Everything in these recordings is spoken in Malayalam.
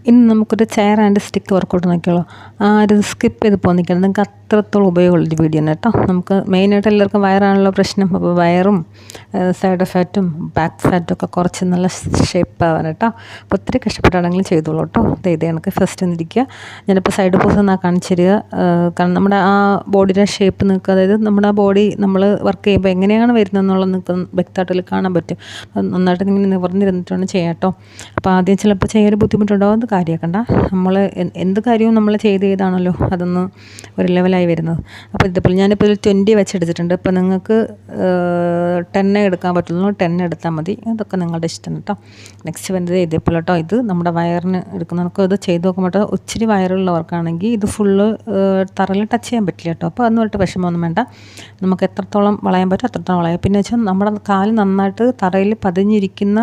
ഇനി നമുക്കൊരു ചെയർ ആൻഡ് സ്റ്റിക്ക് വർക്കൗട്ട് നോക്കിയാലോ. ആരും സ്കിപ്പ് ചെയ്ത് പോന്നിക്കണം. നിങ്ങൾക്ക് അത്രത്തോളം ഉപയോഗമുള്ളൊരു വീഡിയോ ആണ് കേട്ടോ. നമുക്ക് മെയിനായിട്ട് എല്ലാവർക്കും വയറാണല്ലോ പ്രശ്നം. അപ്പോൾ വയറും സൈഡ് ഫാറ്റും ബാക്ക് ഫാറ്റും ഒക്കെ കുറച്ച് നല്ല ഷേപ്പ് ആവാൻ കേട്ടോ. അപ്പോൾ ഒത്തിരി കഷ്ടപ്പെട്ടാണെങ്കിലും ചെയ്തോളൂ കേട്ടോ. ഇത് എനിക്ക് ഫസ്റ്റ് ഒന്നിരിക്കുക. ഞാനിപ്പോൾ സൈഡ് പോസ് എന്നാൽ കാണിച്ചു തരിക. കാരണം നമ്മുടെ ആ ബോഡിയുടെ ഷേപ്പ് നിൽക്കുക, അതായത് നമ്മുടെ ആ ബോഡി നമ്മൾ വർക്ക് ചെയ്യുമ്പോൾ എങ്ങനെയാണ് വരുന്നതെന്നുള്ളത് നിങ്ങൾക്ക് വ്യക്തമായിട്ട് കാണാൻ പറ്റും. നന്നായിട്ട് ഇങ്ങനെ നിവർന്നിരുന്നിട്ട് വേണം ചെയ്യാം കേട്ടോ. അപ്പോൾ ആദ്യം ചിലപ്പോൾ ചെയ്യാൻ ബുദ്ധിമുട്ടുണ്ടാവും, കാര്യമാക്കണ്ട. നമ്മൾ എന്ത് കാര്യവും നമ്മൾ ചെയ്താണല്ലോ അതൊന്ന് ഒരു ലെവലായി വരുന്നത്. അപ്പോൾ ഇതുപോലെ ഞാനിപ്പോൾ ഒരു 20 വെച്ചെടുത്തിട്ടുണ്ട്. ഇപ്പോൾ നിങ്ങൾക്ക് 10 എടുക്കാൻ പറ്റുള്ളൂ, 10 എടുത്താൽ മതി. അതൊക്കെ നിങ്ങളുടെ ഇഷ്ടം കേട്ടോ. നെക്സ്റ്റ് വരുന്നത് ഇതേപോലെ കേട്ടോ. ഇത് നമ്മുടെ വയറിന് എടുക്കുന്ന നമുക്ക് ഇത് ചെയ്ത് നോക്കുമ്പോൾ ഒത്തിരി വയറുള്ളവർക്കാണെങ്കിൽ ഇത് ഫുള്ള് തറയിൽ ടച്ച് ചെയ്യാൻ പറ്റില്ല കേട്ടോ. അപ്പോൾ അതൊന്നും പറഞ്ഞിട്ട് വിഷമമൊന്നും വേണ്ട. നമുക്ക് എത്രത്തോളം വളയാൻ പറ്റും അത്രത്തോളം വളയാം. പിന്നെ വെച്ചാൽ നമ്മുടെ കാല് നന്നായിട്ട് തറയിൽ പതിഞ്ഞിരിക്കുന്ന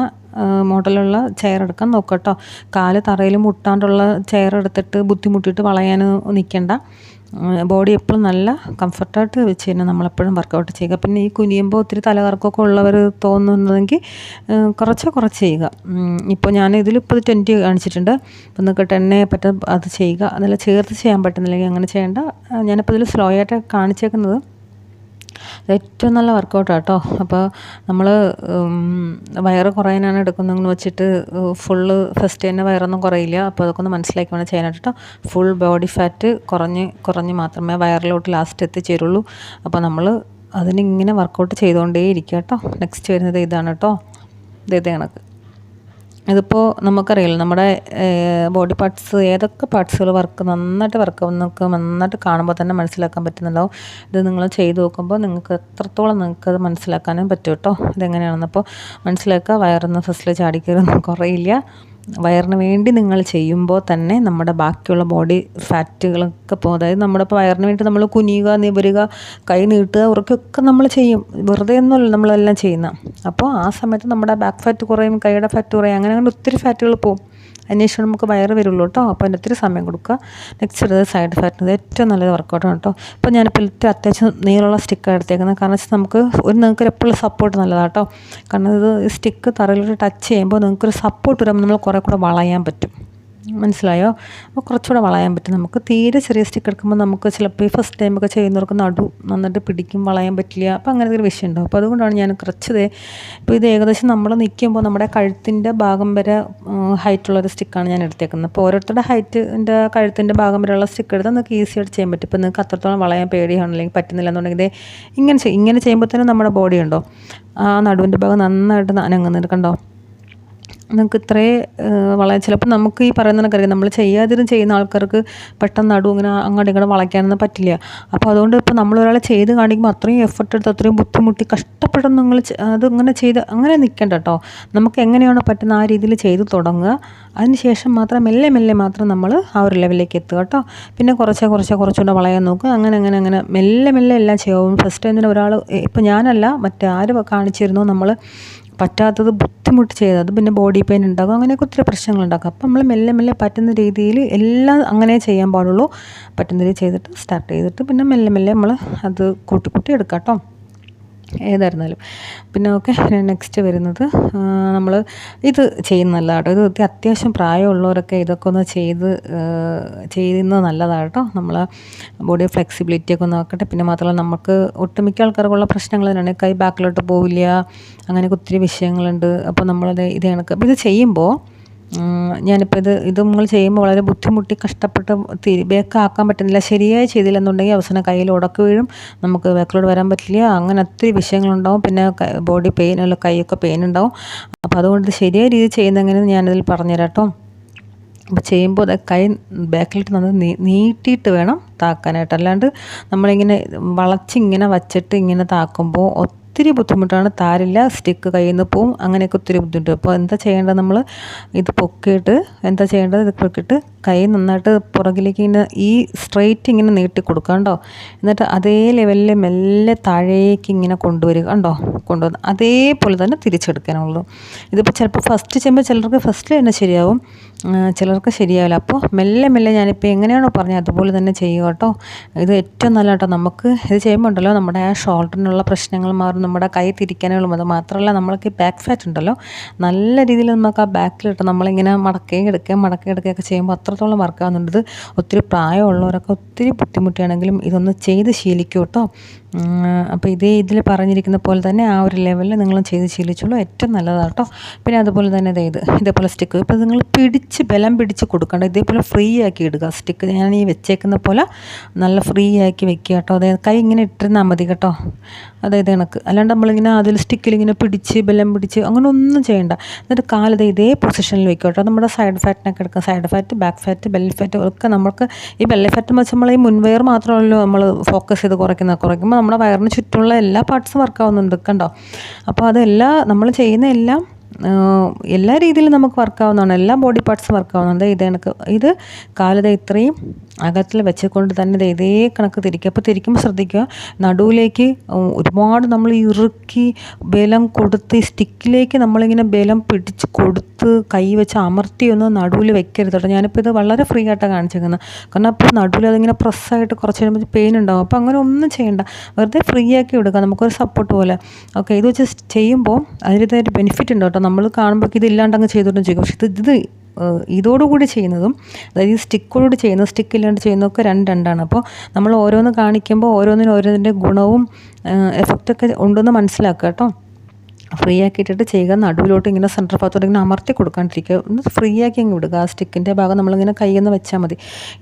മോഡലുള്ള ചെയർ എടുക്കാൻ നോക്കുക കേട്ടോ. കാല് തറയിൽ മുട്ടാണ്ടുള്ള ചെയർ എടുത്തിട്ട് ബുദ്ധിമുട്ടിയിട്ട് വളയാൻ നിൽക്കേണ്ട. ബോഡി എപ്പോഴും നല്ല കംഫർട്ടായിട്ട് വെച്ച് തന്നെ നമ്മളെപ്പോഴും വർക്കൗട്ട് ചെയ്യുക. പിന്നെ ഈ കുനിയുമ്പോൾ ഒത്തിരി തലകറക്കമൊക്കെ ഉള്ളവർ തോന്നുന്നതെങ്കിൽ കുറച്ച് ചെയ്യുക. ഇപ്പോൾ ഞാൻ ഇതിലിപ്പോൾ 20 കാണിച്ചിട്ടുണ്ട്. അപ്പോൾ നിങ്ങൾക്ക് 10 പറ്റും അത് ചെയ്യുക. അതിൽ ചേർത്ത് ചെയ്യാൻ പറ്റുന്നില്ലെങ്കിൽ അങ്ങനെ ചെയ്യേണ്ട. ഞാനിപ്പോൾ ഇതിൽ സ്ലോ ആയിട്ട് കാണിച്ചേക്കുന്നത് ഏറ്റവും നല്ല വർക്കൗട്ടാണ് കേട്ടോ. അപ്പോൾ നമ്മൾ വയറ് കുറയാനാണ് എടുക്കുന്നതെന്ന് വെച്ചിട്ട് ഫുള്ള് ഫസ്റ്റ് തന്നെ വയറൊന്നും കുറയില്ല. അപ്പോൾ അതൊക്കെ ഒന്ന് മനസ്സിലാക്കി വേണം ചെയ്യാനായിട്ട് കേട്ടോ. ഫുൾ ബോഡി ഫാറ്റ് കുറഞ്ഞ് മാത്രമേ വയറിലോട്ട് ലാസ്റ്റ് എത്തിച്ചേരുള്ളൂ. അപ്പോൾ നമ്മൾ അതിനിങ്ങനെ വർക്കൗട്ട് ചെയ്തുകൊണ്ടേ ഇരിക്കുക കേട്ടോ. നെക്സ്റ്റ് വരുന്നത് ഇതാണ് കേട്ടോ. ഇതേ കണക്ക്. ഇതിപ്പോൾ നമുക്കറിയില്ല നമ്മുടെ ബോഡി പാർട്സ് ഏതൊക്കെ പാർട്സുകൾ നന്നായിട്ട് നമുക്ക് നന്നായിട്ട് കാണുമ്പോൾ തന്നെ മനസ്സിലാക്കാൻ പറ്റുന്നുണ്ടാവും. ഇത് നിങ്ങൾ ചെയ്ത് നോക്കുമ്പോൾ നിങ്ങൾക്ക് എത്രത്തോളം നിങ്ങൾക്കത് മനസ്സിലാക്കാനും പറ്റും കേട്ടോ. ഇതെങ്ങനെയാണെന്ന് അപ്പോൾ മനസ്സിലാക്കുക. വയറൊന്നും ഫസ്റ്റിൽ ചാടിക്കയറൊന്നും കുറയില്ല. വയറിന് വേണ്ടി നിങ്ങൾ ചെയ്യുമ്പോൾ തന്നെ നമ്മുടെ ബാക്കിയുള്ള ബോഡി ഫാറ്റുകളൊക്കെ പോകും. അതായത് നമ്മുടെ ഇപ്പോൾ വയറിന് വേണ്ടി നമ്മൾ കുനിയുക, നിവരുക, കൈ നീട്ടുക, ഉറക്കൊക്കെ നമ്മൾ ചെയ്യും. വെറുതെ ഒന്നുമല്ല നമ്മളെല്ലാം ചെയ്യുന്ന. അപ്പോൾ ആ സമയത്ത് നമ്മുടെ ബാക്ക് ഫാറ്റ് കുറയും, കൈയുടെ ഫാറ്റ് കുറയും. അങ്ങനെ ഒത്തിരി ഫാറ്റുകൾ പോകും. അതിനുശേഷം നമുക്ക് വയറ് വരുള്ളൂ കേട്ടോ. അപ്പോൾ അതിന് ഒത്തിരി സമയം കൊടുക്കുക. നെക്സ്റ്റ് വരുന്നത് സൈഡ് ഫാറ്റിന് ഏറ്റവും നല്ലൊരു വർക്കൗട്ടാണ് കേട്ടോ. ഇപ്പോൾ ഞാനിപ്പോൾ ഇത്തിരി അത്യാവശ്യം നീളമുള്ള സ്റ്റിക്കാണ് എടുത്തേക്കുന്നത്. കാരണം വെച്ചാൽ നിങ്ങൾക്ക് എപ്പോഴും സപ്പോർട്ട് നല്ലതാണ് കേട്ടോ. കാരണം ഇത് സ്റ്റിക്ക് തറയിലോട്ട് ടച്ച് ചെയ്യുമ്പോൾ നിങ്ങൾക്കൊരു സപ്പോർട്ട് വരുമ്പോൾ നമ്മൾ കുറേ കൂടെ വളയാൻ പറ്റും. മനസ്സിലായോ? അപ്പോൾ കുറച്ചുകൂടെ വളയാൻ പറ്റും. നമുക്ക് തീരെ ചെറിയ സ്റ്റിക്ക് എടുക്കുമ്പോൾ നമുക്ക് ചിലപ്പോൾ ഈ ഫസ്റ്റ് ടൈമൊക്കെ ചെയ്യുന്നവർക്ക് നടു നന്നായിട്ട് പിടിക്കും, വളയാൻ പറ്റില്ല. അപ്പോൾ അങ്ങനത്തെ ഒരു വിഷയം ഉണ്ടാവും. അപ്പോൾ അതുകൊണ്ടാണ് ഞാൻ ഇപ്പോൾ ഇത് ഏകദേശം നമ്മൾ നിൽക്കുമ്പോൾ നമ്മുടെ കഴുത്തിൻ്റെ ഭാഗം വരെ ഹൈറ്റുള്ളൊരു സ്റ്റിക്കാണ് ഞാൻ എടുത്തേക്കുന്നത്. അപ്പോൾ ഓരോരുത്തരുടെ ഹൈറ്റിൻ്റെ കഴുത്തിൻ്റെ ഭാഗം വരെയുള്ള സ്റ്റിക്ക് എടുത്താൽ നിങ്ങൾക്ക് ഈസിയായിട്ട് ചെയ്യാൻ പറ്റും. ഇപ്പോൾ നിങ്ങൾക്ക് അത്രത്തോളം വളയാൻ പേടിയാണ് അല്ലെങ്കിൽ പറ്റുന്നില്ല എന്നുണ്ടെങ്കിൽ ഇങ്ങനെ ചെയ്യുമ്പോൾ തന്നെ നമ്മുടെ ബോഡി ഉണ്ടോ ആ നടുവിൻ്റെ ഭാഗം നന്നായിട്ട് അനങ്ങുന്നുണ്ട് കണ്ടോ. നമുക്ക് വളയാൻ ചിലപ്പോൾ നമുക്ക് ഈ പറയുന്നതൊക്കെ അറിയാം. നമ്മൾ ചെയ്യുന്ന ആൾക്കാർക്ക് പെട്ടെന്ന് നടുവ് ഇങ്ങനെ അങ്ങോട്ടും ഇങ്ങോട്ട് വളയ്ക്കാനൊന്നും പറ്റില്ല. അപ്പോൾ അതുകൊണ്ട് ഇപ്പോൾ നമ്മളൊരാളെ ചെയ്ത് കാണിക്കുമ്പോൾ അത്രയും എഫർട്ട് എടുത്ത് അത്രയും ബുദ്ധിമുട്ടി കഷ്ടപ്പെടുന്ന നിങ്ങൾ അതിങ്ങനെ ചെയ്ത് അങ്ങനെ നിൽക്കേണ്ട കേട്ടോ. നമുക്ക് എങ്ങനെയാണോ പറ്റുന്ന ആ രീതിയിൽ ചെയ്ത് തുടങ്ങുക. അതിന് ശേഷം മാത്രം മെല്ലെ മാത്രം നമ്മൾ ആ ഒരു ലെവലിലേക്ക് എത്തുക കേട്ടോ. പിന്നെ കുറച്ചുകൂടെ വളയാൻ നോക്കുക. അങ്ങനെ മെല്ലെ എല്ലാം ചെയ്യാവും. ഫസ്റ്റ് എന്തിനാ ഒരാൾ ഇപ്പോൾ ഞാനല്ല മറ്റാര് കാണിച്ചിരുന്നോ നമ്മൾ പറ്റാത്തത് ബുദ്ധിമുട്ട് ചെയ്തത് അത് പിന്നെ ബോഡി പെയിൻ ഉണ്ടാകും. അങ്ങനെയൊക്കെ ഒത്തിരി പ്രശ്നങ്ങളുണ്ടാക്കും. അപ്പോൾ നമ്മൾ മെല്ലെ പറ്റുന്ന രീതിയിൽ എല്ലാം അങ്ങനെ ചെയ്യാൻ പാടുള്ളൂ. പറ്റുന്ന രീതിയിൽ ചെയ്തിട്ട് സ്റ്റാർട്ട് ചെയ്തിട്ട് പിന്നെ മെല്ലെ നമ്മൾ അത് കൂട്ടി എടുക്കാം കേട്ടോ. ഏതായിരുന്നാലും പിന്നെ ഓക്കെ. നെക്സ്റ്റ് വരുന്നത് നമ്മൾ ഇത് ചെയ്യുന്നതല്ല കേട്ടോ. ഇത് അത്യാവശ്യം പ്രായമുള്ളവരൊക്കെ ഇതൊക്കെ ഒന്ന് ചെയ്യുന്നത് നല്ലതാണ് കേട്ടോ. നമ്മൾ ബോഡി ഫ്ലെക്സിബിലിറ്റിയൊക്കെ നോക്കട്ടെ. പിന്നെ മാത്രമല്ല നമുക്ക് ഒട്ടുമിക്ക ആൾക്കാർക്കുള്ള പ്രശ്നങ്ങൾ തന്നെയാണ്. കൈ ബാക്കിലോട്ട് പോവില്ല, അങ്ങനെയൊക്കെ ഒത്തിരി വിഷയങ്ങളുണ്ട്. അപ്പോൾ നമ്മളത് ഇത് കണക്ക് അപ്പോൾ ഇത് ചെയ്യുമ്പോൾ ഞാനിപ്പോൾ ഇത് നമ്മൾ ചെയ്യുമ്പോൾ വളരെ ബുദ്ധിമുട്ടി കഷ്ടപ്പെട്ട് ബേക്കാക്കാൻ പറ്റുന്നില്ല, ശരിയായി ചെയ്തില്ല എന്നുണ്ടെങ്കിൽ അവസാനം കയ്യിൽ ഉടക്ക് വീഴും, നമുക്ക് ബാക്കിലോട്ട് വരാൻ പറ്റില്ല. അങ്ങനെ ഒത്തിരി വിഷയങ്ങളുണ്ടാവും. പിന്നെ ബോഡി പെയിൻ അല്ല കൈയൊക്കെ പെയിൻ ഉണ്ടാവും. അപ്പോൾ അതുകൊണ്ട് ശരിയായ രീതിയിൽ ചെയ്യുന്നതെങ്ങനെ ഞാനിതിൽ പറഞ്ഞുതരാം കേട്ടോ. അപ്പോൾ ചെയ്യുമ്പോൾ കൈ ബാക്കിലിട്ട് നന്നായി നീട്ടിയിട്ട് വേണം താക്കാനായിട്ട്. അല്ലാണ്ട് നമ്മളിങ്ങനെ വളച്ചിങ്ങനെ വച്ചിട്ട് ഇങ്ങനെ താക്കുമ്പോൾ ഒത്തിരി ബുദ്ധിമുട്ടാണ്. താരില്ല, സ്റ്റിക്ക് കയ്യിൽ നിന്ന് പോവും, അങ്ങനെയൊക്കെ ഒത്തിരി ബുദ്ധിമുട്ട്. അപ്പോൾ എന്താ ചെയ്യേണ്ടത്, നമ്മൾ ഇത് പൊക്കിയിട്ട് ഇത് പൊക്കിയിട്ട് കൈ നന്നായിട്ട് പുറകിലേക്ക് ഇങ്ങനെ ഈ സ്ട്രെയിറ്റ് ഇങ്ങനെ നീട്ടി കൊടുക്കുക കണ്ടോ. എന്നിട്ട് അതേ ലെവലിൽ മെല്ലെ താഴേക്ക് ഇങ്ങനെ കൊണ്ടുവരിക കണ്ടോ. കൊണ്ടുവന്ന് അതേപോലെ തന്നെ തിരിച്ചെടുക്കാനുള്ളൂ. ഇതിപ്പോൾ ചിലപ്പോൾ ഫസ്റ്റ് ചെയ്യുമ്പോൾ ചിലർക്ക് ഫസ്റ്റിൽ തന്നെ ശരിയാവും. ചിലർക്ക് ശരിയാവില്ല. അപ്പോൾ മെല്ലെ മെല്ലെ ഞാനിപ്പോൾ എങ്ങനെയാണോ പറഞ്ഞത് അതുപോലെ തന്നെ ചെയ്യുക കേട്ടോ. ഇത് ഏറ്റവും നല്ല കേട്ടോ. നമുക്ക് ഇത് ചെയ്യുമ്പോൾ ഉണ്ടല്ലോ നമ്മുടെ ആ ഷോൾഡറിനുള്ള പ്രശ്നങ്ങൾ മാറും, നമ്മുടെ കൈ തിരിക്കാനുകളും. അത് മാത്രമല്ല നമ്മൾക്ക് ഈ ബാക്ക് ഫാറ്റ് ഉണ്ടല്ലോ നല്ല രീതിയിൽ നമുക്ക് ആ ബാക്കിലിട്ട് നമ്മളിങ്ങനെ മടക്കുകയും എടുക്കുകയൊക്കെ ചെയ്യുമ്പോൾ അത്രത്തോളം വർക്കാവുന്നുണ്ട്. ഇത് ഒത്തിരി പ്രായമുള്ളവരൊക്കെ ഒത്തിരി ബുദ്ധിമുട്ടിയാണെങ്കിലും ഇതൊന്ന് ചെയ്ത് ശീലിക്കും കേട്ടോ. അപ്പോൾ ഇതിൽ പറഞ്ഞിരിക്കുന്ന പോലെ തന്നെ ആ ഒരു ലെവലിൽ നിങ്ങളും ചെയ്ത് ശീലിച്ചോളൂ, ഏറ്റവും നല്ലതാണ് കേട്ടോ. പിന്നെ അതുപോലെ തന്നെ ഇതേപോലെ സ്റ്റിക്ക് ഇപ്പോൾ നിങ്ങൾ ബലം പിടിച്ച് കൊടുക്കണ്ട, ഇതേപോലെ ഫ്രീ ആക്കി ഇടുക. സ്റ്റിക്ക് ഞാൻ ഈ വെച്ചേക്കുന്ന പോലെ നല്ല ഫ്രീ ആക്കി വെക്കുക കേട്ടോ. അതായത് കൈ ഇങ്ങനെ ഇട്ടിരുന്നാൽ മതി കേട്ടോ. അതായത് കണക്ക്, അല്ലാണ്ട് നമ്മളിങ്ങനെ അതിൽ സ്റ്റിക്കിലിങ്ങനെ ബലം പിടിച്ച് അങ്ങനെ ഒന്നും ചെയ്യണ്ട. എന്നിട്ട് കാലത് ഇതേ പൊസിഷനിൽ വെക്കുക കേട്ടോ. നമ്മുടെ സൈഡ് ഫാറ്റിനൊക്കെ എടുക്കുക. Side fat, back fat, belly fat ഒക്കെ നമുക്ക് ഈ ബെല്ലി ഫാറ്റ് വെച്ച് നമ്മൾ ഈ മുൻവയർ മാത്രമല്ലോ നമ്മൾ ഫോക്കസ് ചെയ്ത് കുറയ്ക്കുമ്പോൾ നമ്മുടെ വയറിന് ചുറ്റുമുള്ള എല്ലാ പാർട്സും വർക്കാവുന്നുണ്ട് കണ്ടോ. അപ്പോൾ അതെല്ലാം നമ്മൾ ചെയ്യുന്ന എല്ലാ രീതിയിലും നമുക്ക് വർക്കാവുന്നതാണ്, എല്ലാ ബോഡി പാർട്സും വർക്കാവുന്നുണ്ട്. ഇത് കാലത ഇത്രയും അകത്തിൽ വെച്ചുകൊണ്ട് തന്നെ ഇതേ കണക്ക് തിരിക്കുക. അപ്പോൾ തിരിക്കുമ്പോൾ ശ്രദ്ധിക്കുക, നടുവിലേക്ക് ഒരുപാട് നമ്മൾ ഇറുക്കി ബലം കൊടുത്ത് ഈ സ്റ്റിക്കിലേക്ക് നമ്മളിങ്ങനെ ബലം പിടിച്ച് കൊടുത്ത് കൈ വെച്ച് അമർത്തിയൊന്നും നടുവിൽ വെക്കരുത് കേട്ടോ. ഞാനിപ്പോൾ ഇത് വളരെ ഫ്രീ ആയിട്ടാണ് കാണിച്ചേക്കുന്നത്. കാരണം അപ്പോൾ നടുവിൽ അതിങ്ങനെ പ്രസ്സായിട്ട് കുറച്ച് കഴിയുമ്പോൾ പെയിൻ ഉണ്ടാകും. അപ്പോൾ അങ്ങനെ ഒന്നും ചെയ്യണ്ട, വെറുതെ ഫ്രീ ആക്കി എടുക്കുക, നമുക്കൊരു സപ്പോർട്ട് പോലെ. ഓക്കെ, ഇത് വെച്ച് ചെയ്യുമ്പോൾ അതിൻ്റെതായിട്ട് ബെനിഫിറ്റ് ഉണ്ട് കേട്ടോ. നമ്മൾ കാണുമ്പോൾ ഇതില്ലാണ്ട് അങ്ങ് ചെയ്തോണ്ടും ചെയ്യും. പക്ഷേ ഇതോടുകൂടി ചെയ്യുന്നതും അതായത് ഈ സ്റ്റിക്കോടുകൂടി ചെയ്യുന്നതും സ്റ്റിക്കില്ലാണ്ട് ചെയ്യുന്നതൊക്കെ രണ്ടാണ്. അപ്പോൾ നമ്മൾ ഓരോന്ന് കാണിക്കുമ്പോൾ ഓരോന്നിൻ്റെ ഗുണവും എഫക്റ്റൊക്കെ ഉണ്ടെന്ന് മനസ്സിലാക്കുക കേട്ടോ. ഫ്രീ ആക്കിയിട്ടിട്ട് ചെയ്യുക. നടുവിലോട്ട് ഇങ്ങനെ സെൻറ്റർ ഭാഗത്തോട്ട് ഇങ്ങനെ അമർത്തി കൊടുക്കാണ്ടിരിക്കുക, ഒന്ന് ഫ്രീ ആക്കി അങ്ങ് വിടുക. ആ സ്റ്റിക്കിൻ്റെ ഭാഗം നമ്മളിങ്ങനെ കയ്യിൽ നിന്ന് വെച്ചാൽ മതി.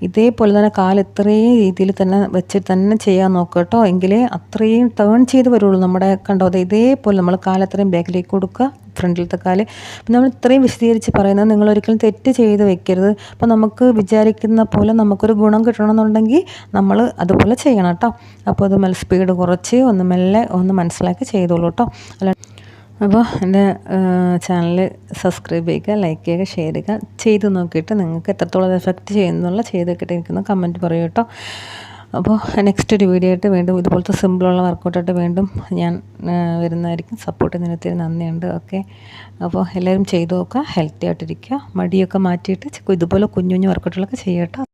ഇതേപോലെ തന്നെ കാല് ഇത്രയും രീതിയിൽ തന്നെ വെച്ചിട്ട് തന്നെ ചെയ്യാൻ നോക്കുക കേട്ടോ. എങ്കിലേ അത്രയും ടേൺ ചെയ്ത് വരുള്ളൂ നമ്മുടെ കണ്ടോ. ഇതേപോലെ നമ്മൾ കാലത്രയും ബാക്കിലേക്ക് കൊടുക്കുക, ഫ്രണ്ടിലത്തെ കാല്. അപ്പം നമ്മൾ ഇത്രയും വിശദീകരിച്ച് പറയുന്നത് നിങ്ങളൊരിക്കലും തെറ്റ് ചെയ്ത് വെക്കരുത്. അപ്പോൾ നമുക്ക് വിചാരിക്കുന്ന പോലെ നമുക്കൊരു ഗുണം കിട്ടണമെന്നുണ്ടെങ്കിൽ നമ്മൾ അതുപോലെ ചെയ്യണം കേട്ടോ. അപ്പോൾ അത് സ്പീഡ് കുറച്ച് ഒന്ന് മനസ്സിലാക്കി ചെയ്തോളൂ കേട്ടോ. അപ്പോൾ എൻ്റെ ചാനൽ സബ്സ്ക്രൈബ് ചെയ്യുക, ലൈക്ക് ചെയ്യുക, ഷെയർ ചെയ്യുക. ചെയ്ത് നോക്കിയിട്ട് നിങ്ങൾക്ക് എത്രത്തോളം എഫക്റ്റ് ചെയ്യുന്നുള്ള ചെയ്ത് നോക്കിയിട്ട് കമൻറ്റ് പറയൂ കേട്ടോ. അപ്പോൾ നെക്സ്റ്റ് ഒരു വീഡിയോ ആയിട്ട് വീണ്ടും ഇതുപോലത്തെ സിമ്പിളുള്ള വർക്കൗട്ടായിട്ട് വീണ്ടും ഞാൻ വരുന്നതായിരിക്കും. സപ്പോർട്ട് ചെയ്യുന്നതിന് ഒത്തിരി നന്ദിയുണ്ട്. ഓക്കെ, അപ്പോൾ എല്ലാവരും ചെയ്ത് നോക്കുക, ഹെൽത്തി ആയിട്ടിരിക്കുക, മടിയൊക്കെ മാറ്റിയിട്ട് ഇതുപോലെ കുഞ്ഞു വർക്കൗട്ടുകളൊക്കെ ചെയ്യുക കേട്ടോ.